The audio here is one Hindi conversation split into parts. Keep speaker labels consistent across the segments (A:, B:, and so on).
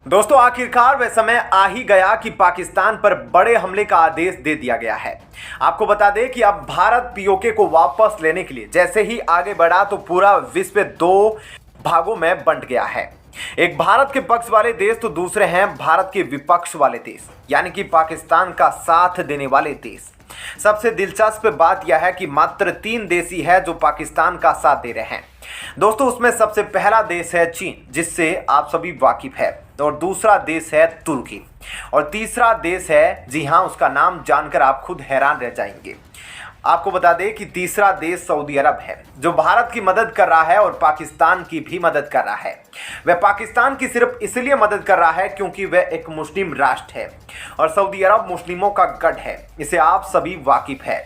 A: दोस्तों आखिरकार वह समय आ ही गया कि पाकिस्तान पर बड़े हमले का आदेश दे दिया गया है। आपको बता दें कि अब भारत पीओके को वापस लेने के लिए जैसे ही आगे बढ़ा तो पूरा विश्व दो भागों में बंट गया है। एक भारत के पक्ष वाले देश तो दूसरे हैं भारत के विपक्ष वाले देश, यानी कि पाकिस्तान का साथ देने वाले देश। सबसे दिलचस्प बात यह है कि मात्र 3 देश ही है जो पाकिस्तान का साथ दे रहे हैं। दोस्तों उसमें सबसे पहला देश है चीन, जिससे आप सभी वाकिफ है, और दूसरा देश है तुर्की, और तीसरा देश है, जी हाँ, उसका नाम जानकर आप खुद हैरान रह जाएंगे। आपको बता दें कि तीसरा देश सऊदी अरब है, जो भारत की मदद कर रहा है और पाकिस्तान की भी मदद कर रहा है। वह पाकिस्तान की सिर्फ इसलिए मदद कर रहा है क्योंकि वह एक मुस्लिम राष्ट्र है और सऊदी अरब मुस्लिमों का गढ़ है, इसे आप सभी वाकिफ है।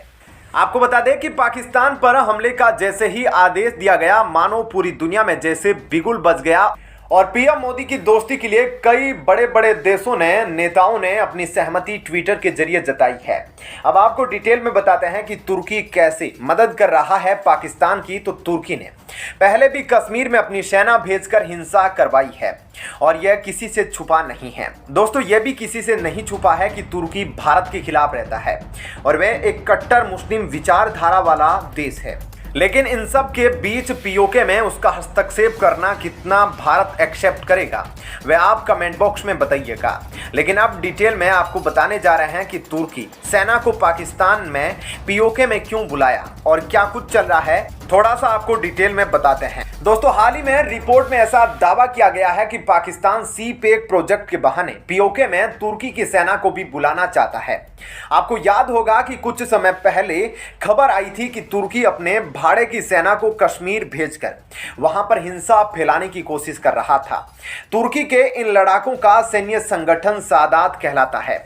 A: आपको बता दें कि पाकिस्तान पर हमले का जैसे ही आदेश दिया गया, मानो पूरी दुनिया में जैसे बिगुल बज गया और पीएम मोदी की दोस्ती के लिए कई बड़े बड़े देशों ने, नेताओं ने अपनी सहमति ट्विटर के जरिए जताई है। अब आपको डिटेल में बताते हैं कि तुर्की कैसे मदद कर रहा है पाकिस्तान की। तो तुर्की ने पहले भी कश्मीर में अपनी सेना भेजकर हिंसा करवाई है और यह किसी से छुपा नहीं है। दोस्तों यह भी किसी से नहीं छुपा है कि तुर्की भारत के खिलाफ रहता है और वह एक कट्टर मुस्लिम विचारधारा वाला देश है। लेकिन इन सब के बीच पीओके में उसका हस्तक्षेप करना कितना भारत एक्सेप्ट करेगा, वह आप कमेंट बॉक्स में बताइएगा। लेकिन अब डिटेल में आपको बताने जा रहे हैं कि तुर्की सेना को पाकिस्तान में पीओके में क्यों बुलाया और क्या कुछ चल रहा है, थोड़ा सा आपको डिटेल में बताते हैं। दोस्तों हाल ही में रिपोर्ट में ऐसा दावा किया गया है कि पाकिस्तान सी पैक प्रोजेक्ट के बहाने पीओके में तुर्की की सेना को भी बुलाना चाहता है। आपको याद होगा कि कुछ समय पहले खबर आई थी कि तुर्की अपने भाड़े की सेना को कश्मीर भेजकर वहां पर हिंसा फैलाने की कोशिश कर रहा था। तुर्की के इन लड़ाकों का सैन्य संगठन सादात कहलाता है,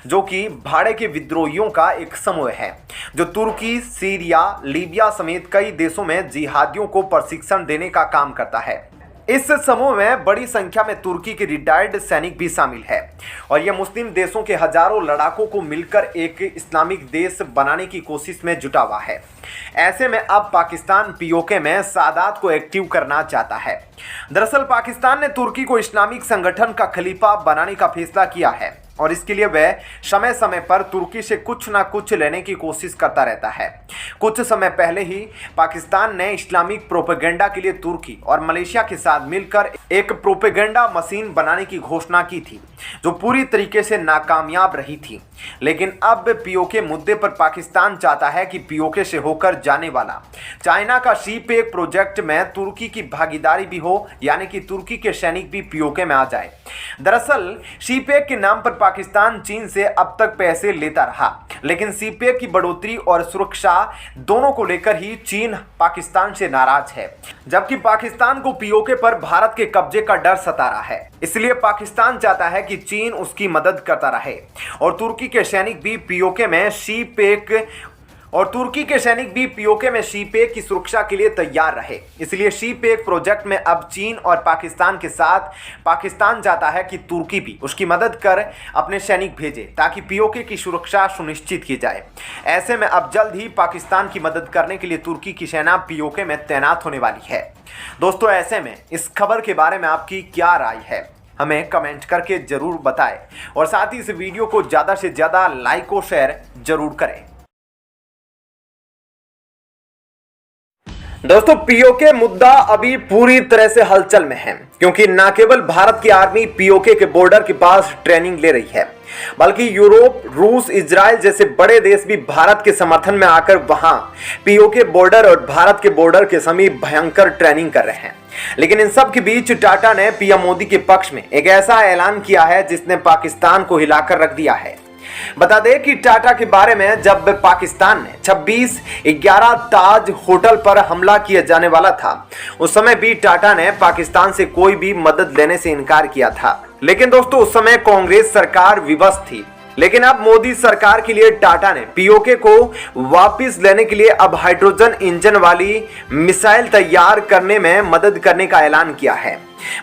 A: जो कि भाड़े के विद्रोहियों का एक समूह है जो तुर्की, सीरिया, लीबिया समेत कई देशों में जिहादियों को प्रशिक्षण देने का काम करता है। इस समूह में बड़ी संख्या में तुर्की के रिटायर्ड सैनिक भी शामिल है और यह मुस्लिम देशों के हजारों लड़ाकों को मिलकर एक इस्लामिक देश बनाने की कोशिश में जुटा हुआ है। ऐसे में अब पाकिस्तान पीओके में सादात को एक्टिव करना चाहता है। दरअसल पाकिस्तान ने तुर्की को इस्लामिक संगठन का खलीफा बनाने का फैसला किया है और इसके लिए वह समय समय पर तुर्की से कुछ ना कुछ लेने की कोशिश करता रहता है। कुछ समय पहले ही पाकिस्तान ने इस्लामिक प्रोपेगेंडा के लिए तुर्की और मलेशिया के साथ मिलकर एक प्रोपेगेंडा मशीन बनाने की घोषणा की थी, जो पूरी तरीके से नाकामयाब रही थी। लेकिन अब पीओके मुद्दे पर पाकिस्तान चाहता है कि पीओके से होकर जाने वाला चाइना का सी पैक प्रोजेक्ट में तुर्की की भागीदारी भी हो, यानी कि तुर्की के सैनिक भी पीओके में आ जाए। दरअसल सी पैक के नाम पर पाकिस्तान चीन से अब तक पैसे लेता रहा, लेकिन सी पैक की बढ़ोतरी और सुरक्षा दोनों को लेकर ही चीन पाकिस्तान से नाराज है, जबकि पाकिस्तान को पीओके पर भारत के कब्जे का डर सता रहा है। इसलिए पाकिस्तान चाहता है कि चीन उसकी मदद करता रहे और तुर्की के सैनिक भी पीओके में सी पैक की सुरक्षा के लिए तैयार रहे। इसलिए सी पैक प्रोजेक्ट में अब चीन और पाकिस्तान के साथ पाकिस्तान चाहता है कि तुर्की भी उसकी मदद कर अपने सैनिक भेजे ताकि पीओके की सुरक्षा सुनिश्चित की जाए। ऐसे में अब जल्द ही पाकिस्तान की मदद करने के लिए तुर्की की सेना पीओके में तैनात होने वाली है। दोस्तों ऐसे में इस खबर के बारे में आपकी क्या राय है, हमें कमेंट करके जरूर बताएं और साथ ही इस वीडियो को ज़्यादा से ज़्यादा लाइक और शेयर जरूर करें। दोस्तों पीओके मुद्दा अभी पूरी तरह से हलचल में है, क्योंकि न केवल भारत की आर्मी पीओके के बॉर्डर के पास ट्रेनिंग ले रही है, बल्कि यूरोप, रूस, इजराइल जैसे बड़े देश भी भारत के समर्थन में आकर वहां पीओके बॉर्डर और भारत के बॉर्डर के समीप भयंकर ट्रेनिंग कर रहे हैं। लेकिन इन सब के बीच टाटा ने पीएम मोदी के पक्ष में एक ऐसा ऐलान किया है जिसने पाकिस्तान को हिलाकर रख दिया है। बता दें कि टाटा के बारे में जब पाकिस्तान ने 26/11 ताज होटल पर हमला किया जाने वाला था, उस समय भी टाटा ने पाकिस्तान से कोई भी मदद लेने से इनकार किया था। लेकिन दोस्तों उस समय कांग्रेस सरकार विवश थी। लेकिन अब मोदी सरकार के लिए टाटा ने पीओके को वापस लेने के लिए अब हाइड्रोजन इंजन वाली मिसाइल तैयार करने में मदद करने का ऐलान किया है।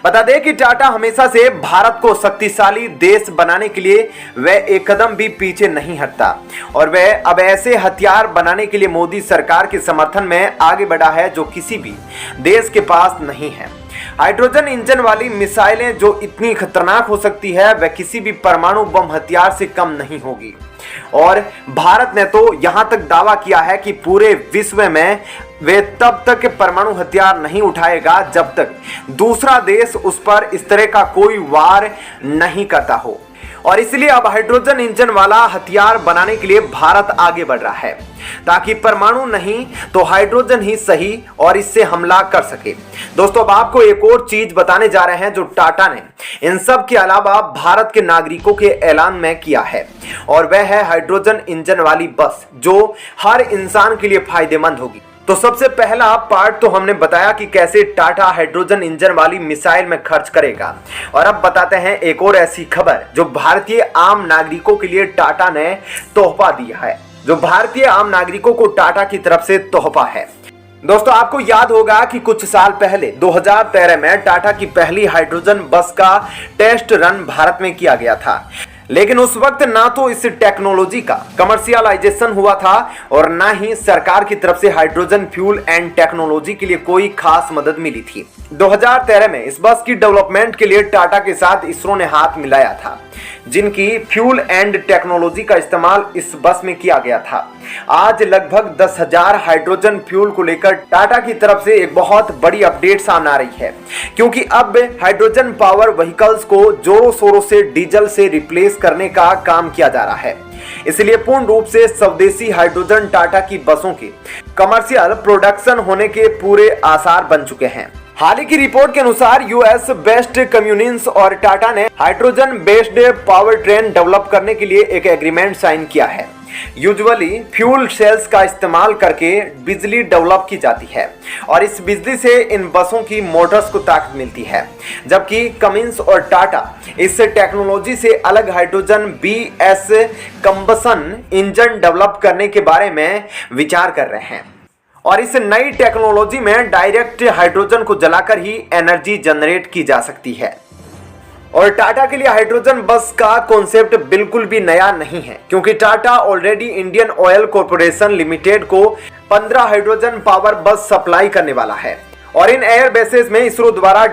A: बता दें कि टाटा हमेशा से भारत को शक्तिशाली देश बनाने के लिए वह एक कदम भी पीछे नहीं हटता और वह अब ऐसे हथियार बनाने के लिए मोदी सरकार के समर्थन में आगे बढ़ा है जो किसी भी देश के पास नहीं है। हाइड्रोजन इंजन वाली मिसाइलें जो इतनी खतरनाक हो सकती है वह किसी भी परमाणु बम हथियार से कम नहीं होगी। और भारत ने तो यहां तक दावा किया है कि पूरे विश्व में वे तब तक परमाणु हथियार नहीं उठाएगा जब तक दूसरा देश उस पर इस तरह का कोई वार नहीं करता हो। और इसलिए अब हाइड्रोजन इंजन वाला हथियार बनाने के लिए भारत आगे बढ़ रहा है ताकि परमाणु नहीं तो हाइड्रोजन ही सही और इससे हमला कर सके। दोस्तों अब आपको एक और चीज बताने जा रहे हैं जो टाटा ने इन सब के अलावा भारत के नागरिकों के ऐलान में किया है, और वह है हाइड्रोजन इंजन वाली बस जो हर इंसान के लिए फायदेमंद होगी। तो सबसे पहला पार्ट तो हमने बताया कि कैसे टाटा हाइड्रोजन इंजन वाली मिसाइल में खर्च करेगा, और अब बताते हैं एक और ऐसी खबर जो भारतीय आम नागरिकों के लिए टाटा ने तोहफा दिया है, जो भारतीय आम नागरिकों को टाटा की तरफ से तोहफा है। दोस्तों आपको याद होगा कि कुछ साल पहले 2013 में टाटा की पहली हाइड्रोजन बस का टेस्ट रन भारत में किया गया था, लेकिन उस वक्त ना तो इस टेक्नोलॉजी का कमर्शियलाइजेशन हुआ था और ना ही सरकार की तरफ से हाइड्रोजन फ्यूल एंड टेक्नोलॉजी के लिए कोई खास मदद मिली थी। 2013 में इस बस की डेवलपमेंट के लिए टाटा के साथ इसरो ने हाथ मिलाया था, जिनकी फ्यूल एंड टेक्नोलॉजी का इस्तेमाल इस बस में किया गया था। आज लगभग 10,000 हाइड्रोजन फ्यूल को लेकर टाटा की तरफ से एक बहुत बड़ी अपडेट सामने आ रही है, क्योंकि अब हाइड्रोजन पावर व्हीकल्स को जोरों शोरों से डीजल से रिप्लेस करने का काम किया जा रहा है। इसलिए पूर्ण रूप से स्वदेशी हाइड्रोजन टाटा की बसों के कमर्शियल प्रोडक्शन होने के पूरे आसार बन चुके हैं। हाल ही की रिपोर्ट के अनुसार यूएस बेस्ड कम्युनिस और टाटा ने hydrogen based power train develop करने के लिए एक एग्रीमेंट साइन किया है। यूजुअली फ्यूल सेल्स का इस्तेमाल करके बिजली डेवलप की जाती है और इस बिजली से इन बसों की मोटर्स को ताकत मिलती है, जबकि कमिंस और टाटा इस टेक्नोलॉजी से अलग hydrogen BS combustion engine develop करने के बारे में विचार कर रहे हैं। और इस नई टेक्नोलॉजी में डायरेक्ट हाइड्रोजन को जलाकर ही एनर्जी जनरेट की जा सकती है। और टाटा के लिए हाइड्रोजन बस का कॉन्सेप्ट बिल्कुल भी नया नहीं है, क्योंकि Tata already Indian oil corporation limited को 15 हाइड्रोजन पावर बस सप्लाई करने वाला है। और इन एयरबेसेस में इसरो द्वारा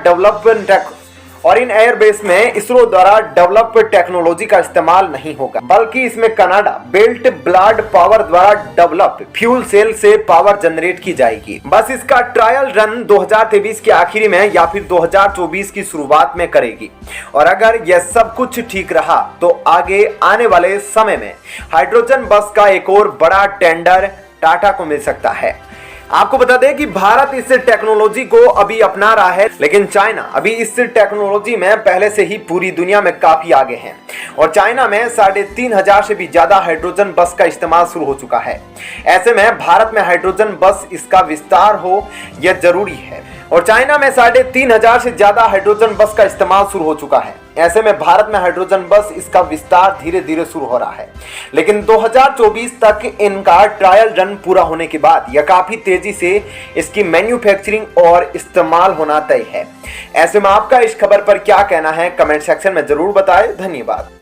A: डेवलप टेक्नोलॉजी का इस्तेमाल नहीं होगा, बल्कि इसमें कनाडा बेल्ट ब्लाड पावर द्वारा डेवलप फ्यूल सेल से पावर जनरेट की जाएगी। बस इसका ट्रायल रन 2023 के आखिरी में या फिर 2024 की शुरुआत में करेगी। और अगर यह सब कुछ ठीक रहा तो आगे आने वाले समय में हाइड्रोजन बस का एक और बड़ा टेंडर टाटा को मिल सकता है। आपको बता दें कि भारत इस टेक्नोलॉजी को अभी अपना रहा है, लेकिन चाइना अभी इस टेक्नोलॉजी में पहले से ही पूरी दुनिया में काफी आगे हैं। और चाइना में 3,500 से भी ज्यादा हाइड्रोजन बस का इस्तेमाल शुरू हो चुका है। ऐसे में भारत में हाइड्रोजन बस इसका विस्तार हो यह जरूरी है। और चाइना में 3,500 से ज्यादा हाइड्रोजन बस का इस्तेमाल शुरू हो चुका है। ऐसे में भारत में हाइड्रोजन बस इसका विस्तार धीरे धीरे शुरू हो रहा है, लेकिन 2024 तक इनका ट्रायल रन पूरा होने के बाद यह काफी तेजी से इसकी मैन्युफैक्चरिंग और इस्तेमाल होना तय है। ऐसे में आपका इस खबर पर क्या कहना है कमेंट सेक्शन में जरूर बताएं। धन्यवाद।